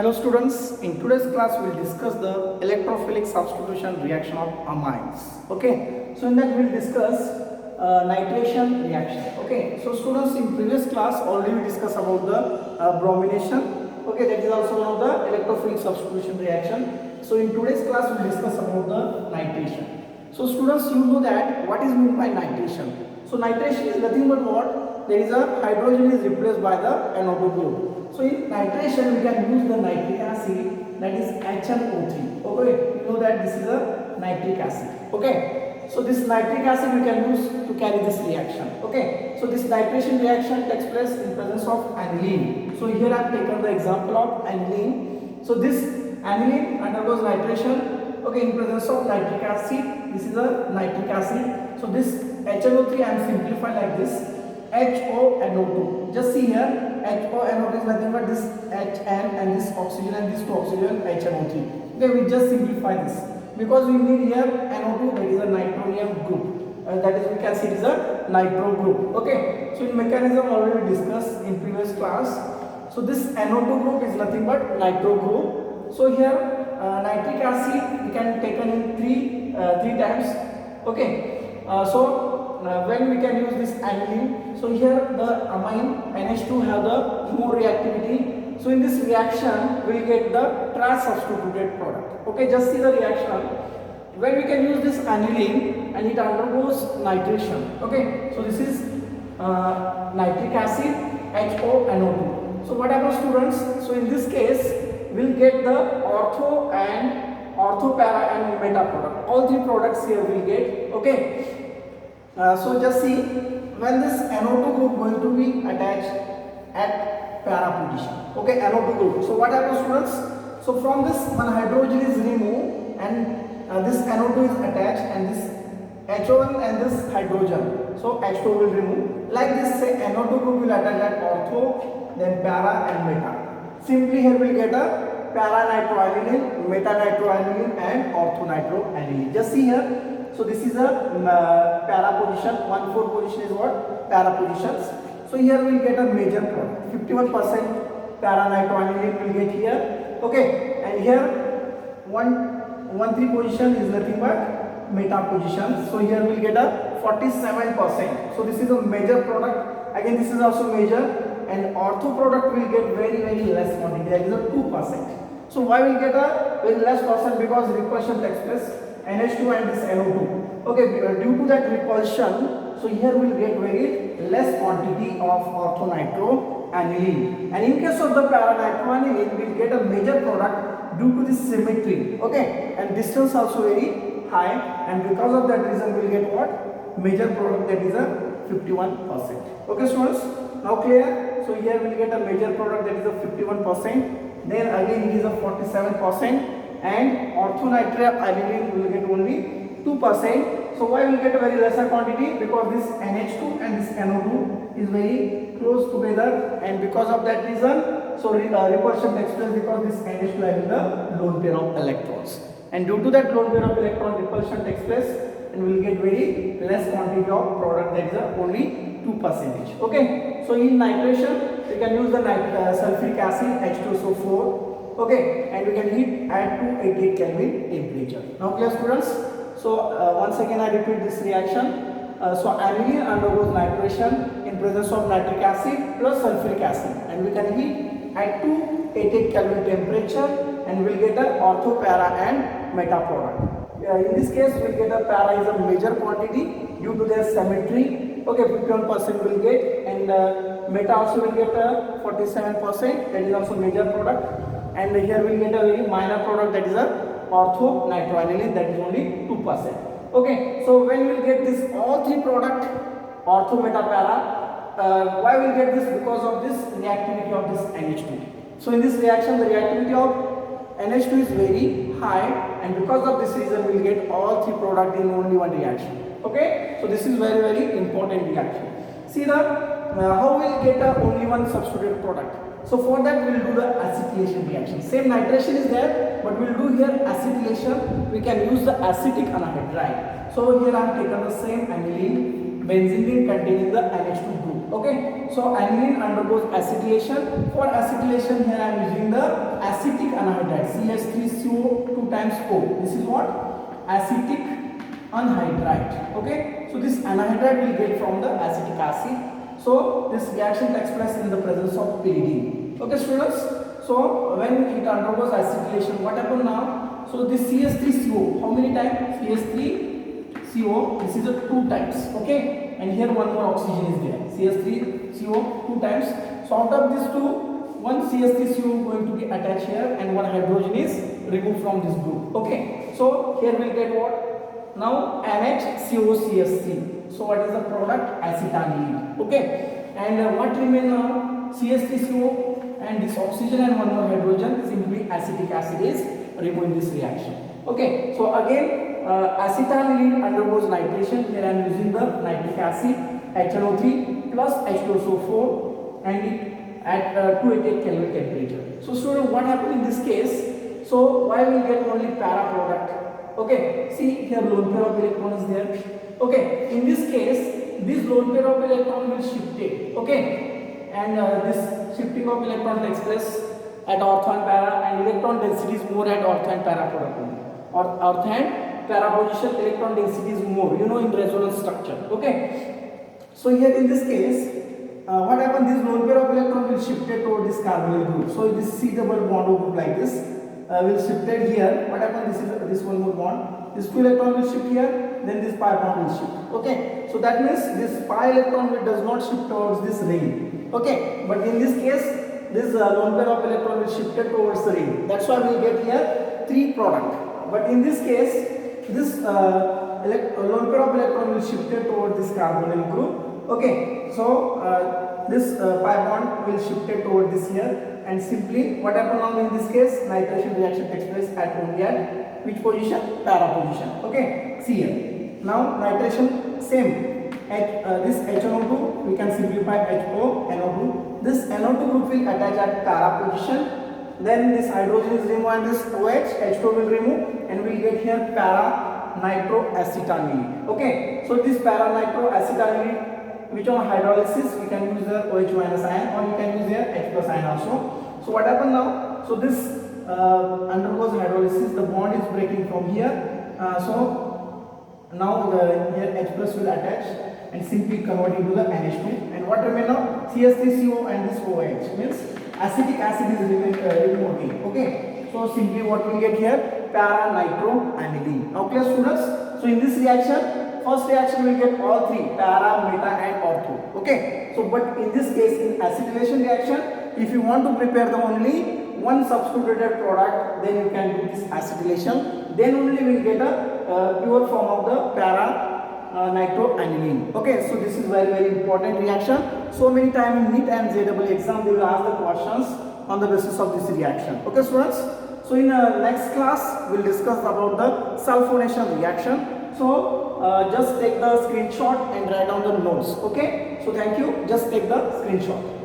Hello students, in today's class we will discuss the electrophilic substitution reaction of amines. Okay, so in that we will discuss nitration reaction. Okay, so students, in previous class already we discussed about the bromination. Okay, that is also one of the electrophilic substitution reaction. So in today's class we will discuss about the nitration. So students, you know that what is meant by nitration. So nitration is nothing but what? There is a hydrogen is replaced by the NO2 group. So in nitration we can use the nitric acid, that is HNO3. Okay, you know that this is a nitric acid. Okay, so this nitric acid we can use to carry this reaction. Okay, so this nitration reaction takes place in presence of aniline. So here I have taken the example of aniline. So this aniline undergoes nitration. Okay, in presence of nitric acid. This is a nitric acid. So this HNO3 I am simplifying like this. HONO2. Just see here, HONO2 is nothing but this HN and this oxygen and this two oxygen HNO3. Okay, we just simplify this because we need here NO2, that is a nitronium group. That is, we can see it is a nitro group. Okay, so in mechanism already discussed in previous class. So this NO2 group is nothing but nitro group. So here nitric acid we can taken in three times. Okay, when we can use this aniline, so here the amine NH2 have the more reactivity. So in this reaction we will get the trans-substituted product. Okay, just see the reaction. When we can use this aniline and it undergoes nitration. Okay, so this is nitric acid HONO2. So what happens, students? So in this case we will get the ortho and ortho para and meta product. All three products here we will get. Okay. So just see, when this NO2 group going to be attached at para position. Okay, NO2 group. So what happens, students? So from this one hydrogen is removed and this NO2 is attached and this HO1 and this hydrogen. So H2 will remove. Like this, say NO2 group will attach at ortho, then para and meta. Simply here we will get a para nitroaniline, meta nitroaniline and ortho nitroaniline. Just see here. So this is a para position, 1,4 position is what? Para positions. So here we will get a major product, 51% para nitroaniline will get here. Okay, and here 1,3 position is nothing but meta position. So here we will get a 47%. So this is a major product. Again, this is also major, and ortho product will get very less quantity. That is a 2%. So why we will get a very less percent? Because repulsion takes place. NH2 and this NO2. Okay, due to that repulsion, so here we will get very less quantity of orthonitroaniline. And in case of the paranitroaniline, we will get a major product due to this symmetry. Okay, and distance also very high, and because of that reason we will get what? Major product, that is a 51%. Okay, students, now clear? So here we will get a major product, that is a 51%. Then again it is a 47%. And orthonitroaniline will get only 2%. So why we will get a very lesser quantity? Because this NH2 and this NO2 is very close together, and because of that reason, so repulsion takes place because this NH2 having the lone pair of electrons, and due to that lone pair of electron, repulsion takes place, and we will get very less quantity of product, that is only 2%. Okay, so in nitration we can use the sulfuric acid H2SO4. Okay, and we can heat at 288 Kelvin temperature. Now clear, students? So once again I repeat this reaction. So aniline undergoes nitration in presence of nitric acid plus sulfuric acid, and we can heat at 288 Kelvin temperature, and we will get a ortho, para and meta product. In this case we will get a para is a major quantity due to their symmetry. Okay, 51% will get, and meta also will get a 47%, that is also major product. And here we will get a very minor product, that is a ortho nitroaniline, that is only 2%. Okay, so when we will get this all three product, ortho, meta, para, why we will get this? Because of this reactivity of this NH2. So in this reaction the reactivity of NH2 is very high, and because of this reason we will get all three product in only one reaction. Okay, so this is very important reaction. See the how we will get only one substituted product. So for that we will do the acetylation reaction. Same nitration is there, but we will do here acetylation. We can use the acetic anhydride. So here I have taken the same aniline, benzene containing the NH2 group. Okay, so aniline undergoes acetylation. For acetylation here I am using the acetic anhydride CH3CO2 times O. This is what? Acetic anhydride. Okay, so this anhydride will get from the acetic acid. So this reaction takes place in the presence of pyridine. Okay students, so when it undergoes acetylation, what happens now? So this CH3CO, how many times? CH3CO, this is a 2 times. Okay, and here one more oxygen is there, CH3CO 2 times. So out of these two, one CH3CO going to be attached here and one hydrogen is removed from this group. Okay, so here we get what? Now NHCOCH3. So what is the product? Acetanilide. Okay, and what remain now? CH3CO and this oxygen and one more hydrogen. Simply acetic acid is removed in this reaction. Okay, so again acetanilide undergoes nitration. Here I am using the nitric acid HNO3 plus H2SO4 and it at 288 Kelvin temperature. So student, what happened in this case? So why we get only para product? Okay, see here lone pair of electron is there. Okay, in this case this lone pair of electron will shift it. Okay, and this shifting of electron takes place at ortho and para, and electron density is more at ortho and para product only. Or ortho and para position electron density is more, you know, in resonance structure. Okay, so here in this case what happens, this lone pair of electron will shifted toward this carbonyl group. So this C double bond group like this will shifted here. What happens, this is this one more bond, this 2 electron will shift here, then this pi bond will shift. Okay, so that means this pi electron will does not shift towards this ring. Okay, but in this case this lone pair of electron will shifted towards the ring. That's why we get here 3 product. But in this case this lone pair of electron will shifted toward this carbonyl group. Okay, so this pi bond will shifted toward this here, and simply what happens now in this case, nitration reaction takes place at only at which position? Para position. Okay, see here. Now nitration same. At this HNO2 we can simplify HONO2. This NO2 group will attach at para position. Then this hydrogen is removed and this OH H2 will remove, and we will get here para nitroacetanilide. Okay, so this para nitroacetanilide, which on hydrolysis we can use the OH minus ion, or you can use the H plus ion also. So what happened now? So this undergoes hydrolysis, the bond is breaking from here. So now here H plus will attach and simply convert into the NH2. And what remain now? CH3CO and this OH, means acetic acid is removed again. Okay, so simply what we get here? Para nitroanilide. Now clear students? So in this reaction, first reaction will get all 3, para, meta and ortho. Okay, so but in this case, in acetylation reaction, if you want to prepare the only one substituted product, then you can do this acetylation, then only we will get a pure form of the para nitroanilide. Okay, so this is very important reaction. So many times in NEET and JEE exam they will ask the questions on the basis of this reaction. Okay students, so in next class we will discuss about the sulfonation reaction. So just take the screenshot and write down the notes. Okay, so thank you, just take the screenshot.